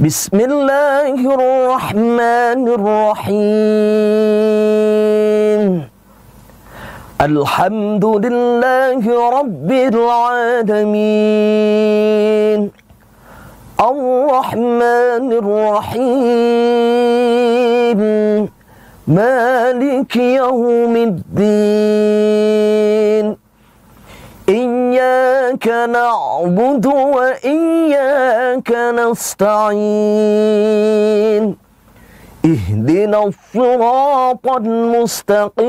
Bismillahirrahmanirrahim. Alhamdulillahi Rabbil Alamin. Ar-Rahmanir-Rahim. Maliki Yawmiddin. Iyyaka na'budu wa iyyaka nasta'in. Ihdinas siratal mustaqim.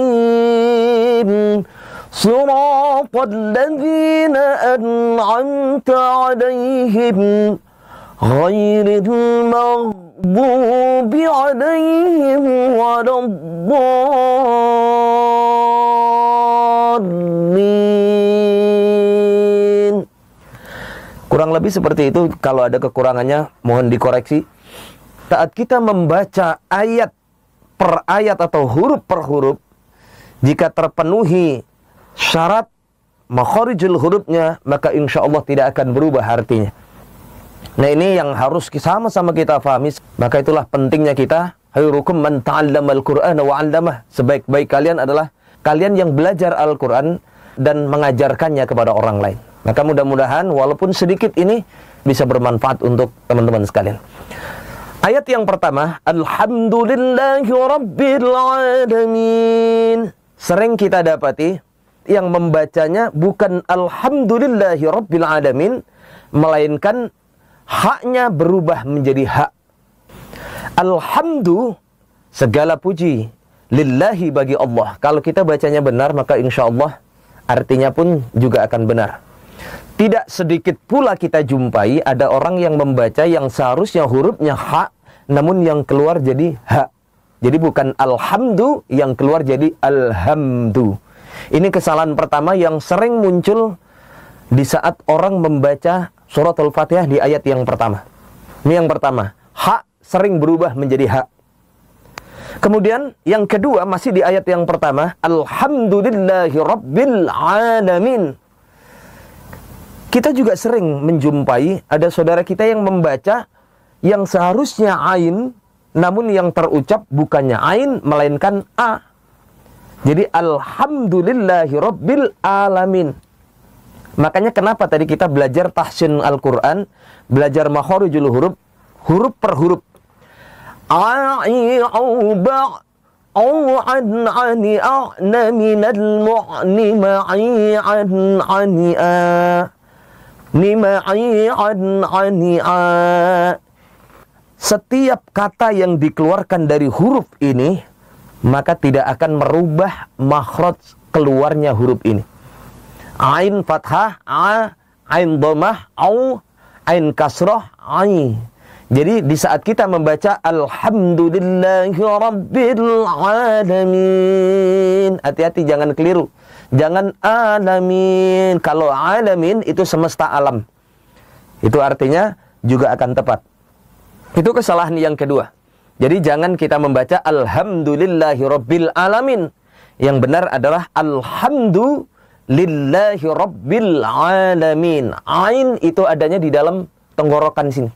Siratal ladzina an'amta 'alaihim ghairil maghdubi 'alaihim waladdallin. Kurang lebih seperti itu. Kalau ada kekurangannya mohon dikoreksi. Saat kita membaca ayat per ayat atau huruf per huruf, jika terpenuhi syarat makharijul hurufnya, maka insya Allah tidak akan berubah artinya. Nah, ini yang harus sama-sama kita pahami. Maka itulah pentingnya kita, khairukum man ta'allamal Qur'ana wa 'allamah. Sebaik-baik kalian adalah kalian yang belajar Al-Qur'an dan mengajarkannya kepada orang lain. Maka mudah-mudahan walaupun sedikit ini bisa bermanfaat untuk teman-teman sekalian. Ayat yang pertama, Alhamdulillahi Rabbil Alamin. Sering kita dapati yang membacanya bukan Alhamdulillahi Rabbil Alamin, melainkan haknya berubah menjadi hak. Alhamdu, segala puji, lillahi bagi Allah. Kalau kita bacanya benar, maka insya Allah artinya pun juga akan benar. Tidak sedikit pula kita jumpai ada orang yang membaca yang seharusnya hurufnya ha, namun yang keluar jadi ha. Jadi bukan alhamdu, yang keluar jadi alhamdu. Ini kesalahan pertama yang sering muncul di saat orang membaca surat Al-Fatihah di ayat yang pertama. Ini yang pertama, ha sering berubah menjadi ha. Kemudian yang kedua masih di ayat yang pertama, Alhamdulillahi Rabbil Alamin. Kita juga sering menjumpai ada saudara kita yang membaca yang seharusnya ain, namun yang terucap bukannya ain, melainkan a. Jadi Alhamdulillahi Rabbil Alamin. Makanya kenapa tadi kita belajar tahsin Al-Quran, belajar makharijul huruf, huruf per huruf. Setiap kata yang dikeluarkan dari huruf ini, maka tidak akan merubah makhraj keluarnya huruf ini. Ain fathah, a, ain dhammah, au, ain kasrah, ai. Jadi di saat kita membaca Alhamdulillahi Rabbil Alamin, hati-hati jangan keliru. Jangan alamin. Kalau alamin itu semesta alam. Itu artinya juga akan tepat. Itu kesalahan yang kedua. Jadi jangan kita membaca Alhamdulillahi Rabbil Alamin. Yang benar adalah Alhamdulillahi Rabbil Alamin. Ain itu adanya di dalam tenggorokan sini.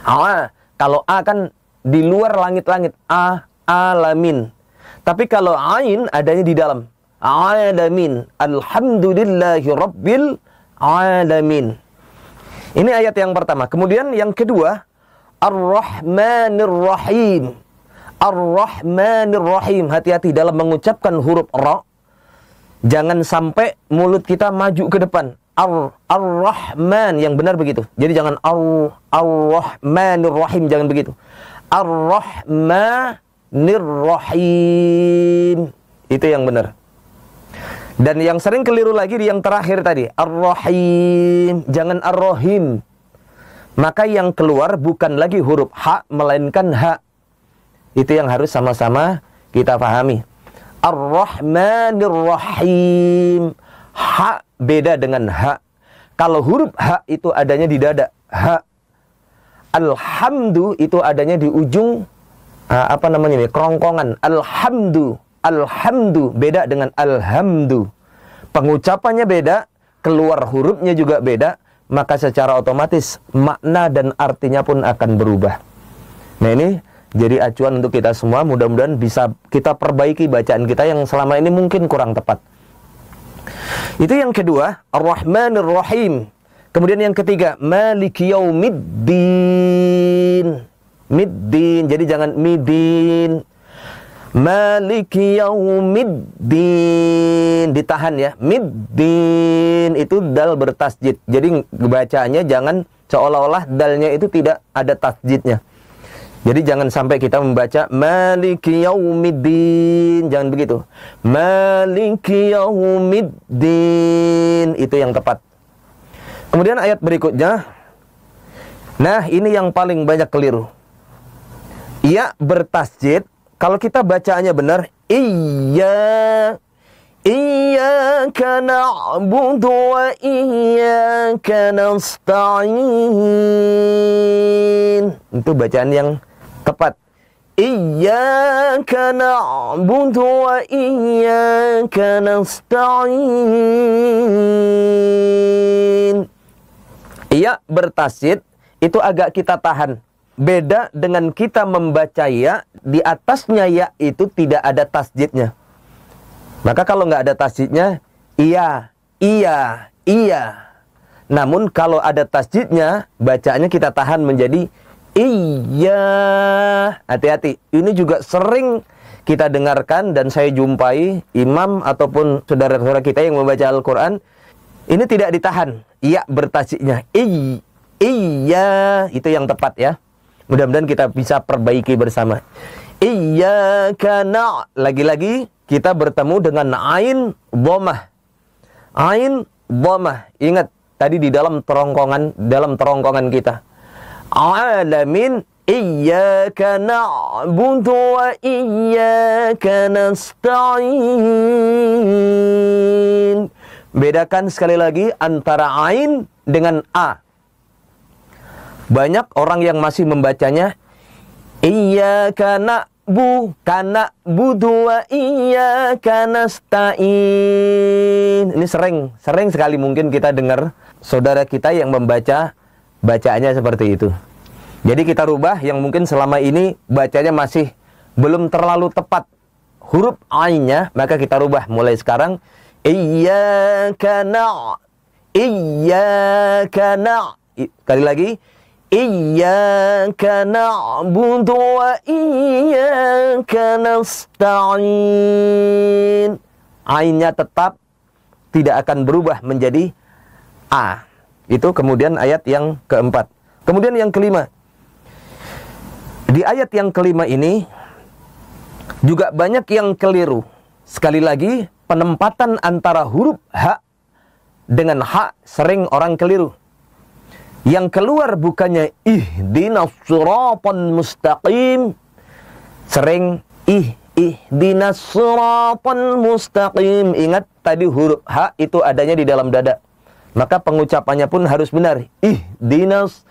A, kalau A kan di luar langit-langit. A, alamin. Tapi kalau ain adanya di dalam. Alamin. Alhamdulillahi Rabbil Alamin. Ini ayat yang pertama. Kemudian yang kedua, Ar-Rahmanir-Rahim. Ar-Rahmanir-Rahim. Hati-hati dalam mengucapkan huruf ra. Jangan sampai mulut kita maju ke depan. Ar-Rahman, yang benar begitu. Jadi jangan Ar-Rahmanir-Rahim, jangan begitu. Ar-Rahmanir-Rahim. Itu yang benar. Dan yang sering keliru lagi di yang terakhir tadi, Ar-Rahim, jangan Ar-Rahim. Maka yang keluar bukan lagi huruf ha, melainkan ha. Itu yang harus sama-sama kita pahami. Ar-Rahmanir-Rahim. Ha beda dengan ha. Kalau huruf ha itu adanya di dada, ha. Alhamdu itu adanya di ujung kerongkongan. Alhamdu. Alhamdu beda dengan alhamdu. Pengucapannya beda, keluar hurufnya juga beda, maka secara otomatis makna dan artinya pun akan berubah. Nah, ini jadi acuan untuk kita semua. Mudah-mudahan bisa kita perbaiki bacaan kita yang selama ini mungkin kurang tepat. Itu yang kedua, Ar-Rahmanir Rahim. Kemudian yang ketiga, Maliki Yaumiddin. Middin, jadi jangan midin. Maliki Yaumiddin, ditahan ya. Middin itu dal bertasjid. Jadi bacaannya jangan seolah-olah dalnya itu tidak ada tasjidnya. Jadi jangan sampai kita membaca Maliki Yaumiddin, jangan begitu. Maliki Yaumiddin, itu yang tepat. Kemudian ayat berikutnya. Nah, ini yang paling banyak keliru. Ya bertasjid, kalau kita bacaannya benar, Iyyaka na'budu wa iyyaka nasta'in. Itu bacaan yang tepat. Iyyaka na'budu wa iyyaka nasta'in. Ya bertasjid itu agak kita tahan. Beda dengan kita membaca ya, di atasnya ya itu tidak ada tasjidnya. Maka kalau nggak ada tasjidnya, iya. Namun kalau ada tasjidnya, bacaannya kita tahan menjadi iya. Hati-hati, ini juga sering kita dengarkan dan saya jumpai imam ataupun saudara-saudara kita yang membaca Al-Quran, ini tidak ditahan. Iya bertasjidnya, iya, itu yang tepat ya. Mudah-mudahan kita bisa perbaiki bersama. Iyyaka lagi-lagi kita bertemu dengan ain dhammah. Ain dhammah. Ingat tadi di dalam terongkongan kita. Alamin iyyaka na'budu wa iyyaka nasta'in. Bedakan sekali lagi antara ain dengan a. Banyak orang yang masih membacanya Iyyaka na'budu wa iyyaka nasta'in. Ini sering sekali mungkin kita dengar saudara kita yang membaca bacaannya seperti itu. Jadi kita rubah yang mungkin selama ini bacanya masih belum terlalu tepat huruf ainnya, maka kita rubah mulai sekarang. Kali lagi. Iyyaka na'budu wa iyyaka nasta'in. Ainnya tetap tidak akan berubah menjadi a. Itu kemudian ayat yang keempat. Kemudian yang kelima. Di ayat yang kelima ini juga banyak yang keliru. Sekali lagi, penempatan antara huruf ha dengan ha sering orang keliru. Yang keluar bukannya ihdinas siratal mustaqim. Sering ihdinas siratal mustaqim. Ingat tadi huruf ha itu adanya di dalam dada. Maka pengucapannya pun harus benar. Ihdinas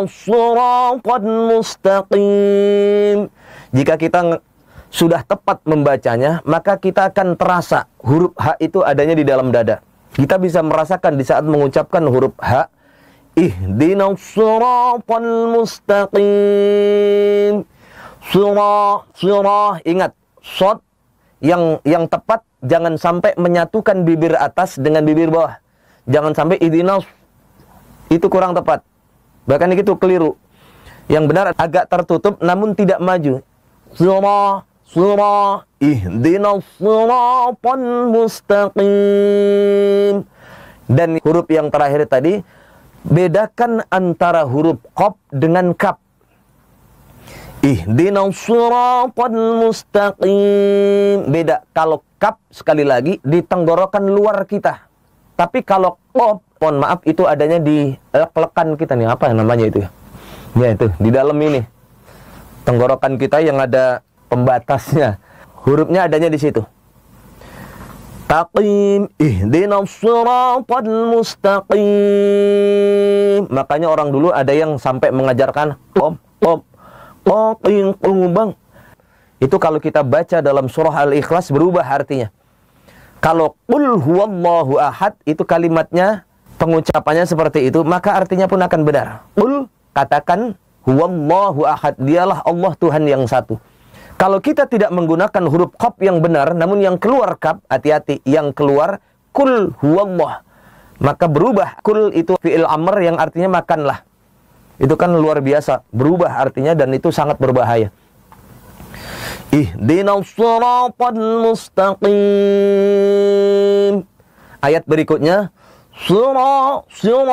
siratal mustaqim. Jika kita sudah tepat membacanya, maka kita akan terasa huruf ha itu adanya di dalam dada. Kita bisa merasakan di saat mengucapkan huruf ha. Ihdinas siratal mustaqim. Surah, ingat, shod yang tepat jangan sampai menyatukan bibir atas dengan bibir bawah. Jangan sampai ihdinas, itu kurang tepat. Bahkan itu keliru. Yang benar agak tertutup namun tidak maju. Surah, ihdinas siratal mustaqim. Dan huruf yang terakhir tadi, bedakan antara huruf qaf dengan kaf. Ihdinas siratal mustaqim. Beda. Kalau kaf sekali lagi di tenggorokan luar kita. Tapi kalau qaf, mohon maaf, itu adanya di lek-lekan kita nih. Apa namanya itu ya? Ya itu, di dalam ini. Tenggorokan kita yang ada pembatasnya. Hurufnya adanya di situ. Taqim, ihdinas siratal mustaqim. Makanya orang dulu ada yang sampai mengajarkan bang. Itu kalau kita baca dalam surah Al-Ikhlas berubah artinya. Kalau qul huwallahu ahad itu kalimatnya pengucapannya seperti itu, maka artinya pun akan benar. Qul, katakan, huwallahu ahad, dialah Allah Tuhan yang satu. Kalau kita tidak menggunakan huruf qaf yang benar, namun yang keluar kaf, hati-hati, yang keluar kul huwallah, maka berubah. Kul itu fi'il amr yang artinya makanlah. Itu kan luar biasa, berubah artinya, dan itu sangat berbahaya. Ihdinas siratal mustaqim. Ayat berikutnya, siratal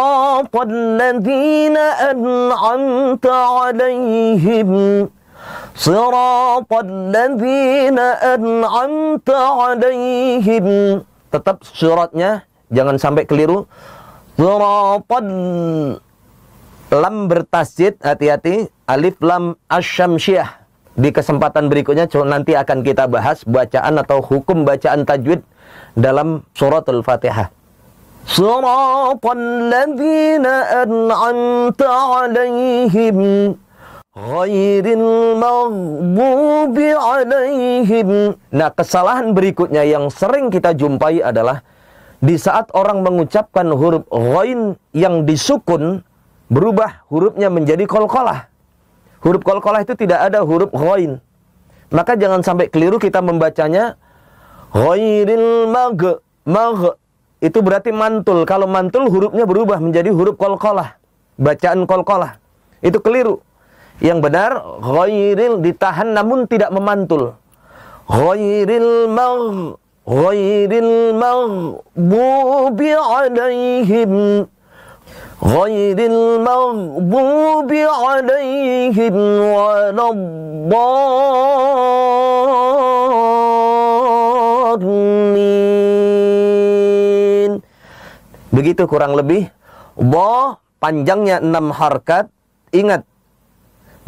ladzina an'amta 'alaihim. Siratal ladzina an'amta 'alaihim. Tetap suratnya jangan sampai keliru. Siratal, lam bertasjid, hati-hati, alif lam asy-syamsiyah. Di kesempatan berikutnya nanti akan kita bahas bacaan atau hukum bacaan tajwid dalam suratul Fatihah. Siratal ladzina an'amta 'alaihim ghairil maghdubi 'alaihim. Nah, kesalahan berikutnya yang sering kita jumpai adalah di saat orang mengucapkan huruf ghain yang disukun, berubah hurufnya menjadi qalqalah. Huruf qalqalah itu tidak ada huruf ghain. Maka jangan sampai keliru kita membacanya ghairil mag. Itu berarti mantul. Kalau mantul hurufnya berubah menjadi huruf qalqalah. Bacaan qalqalah. Itu keliru. Yang benar ghairil ditahan namun tidak memantul. Ghairil maghdubi 'alaihim. Ghairil maghdubi 'alaihim waladdallin. Begitu kurang lebih. Ba panjangnya 6 harkat. Ingat,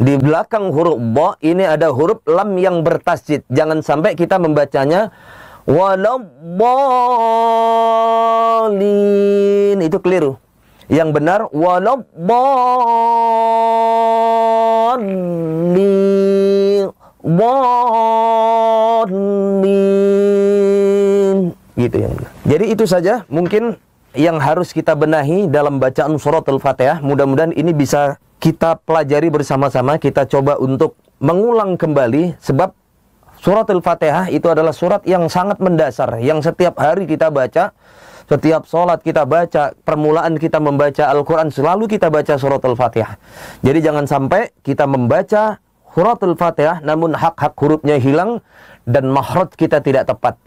di belakang huruf ba ini ada huruf lam yang bertasjid. Jangan sampai kita membacanya waladdallin. Itu keliru. Yang benar waladdallin. Gitu yang benar. Jadi itu saja mungkin yang harus kita benahi dalam bacaan suratul Fatihah. Mudah-mudahan ini bisa kita pelajari bersama-sama. Kita coba untuk mengulang kembali, sebab suratul Fatihah itu adalah surat yang sangat mendasar, yang setiap hari kita baca. Setiap sholat kita baca, permulaan kita membaca Al-Quran, selalu kita baca suratul Fatihah. Jadi jangan sampai kita membaca suratul Fatihah, namun hak-hak hurufnya hilang dan makhraj kita tidak tepat.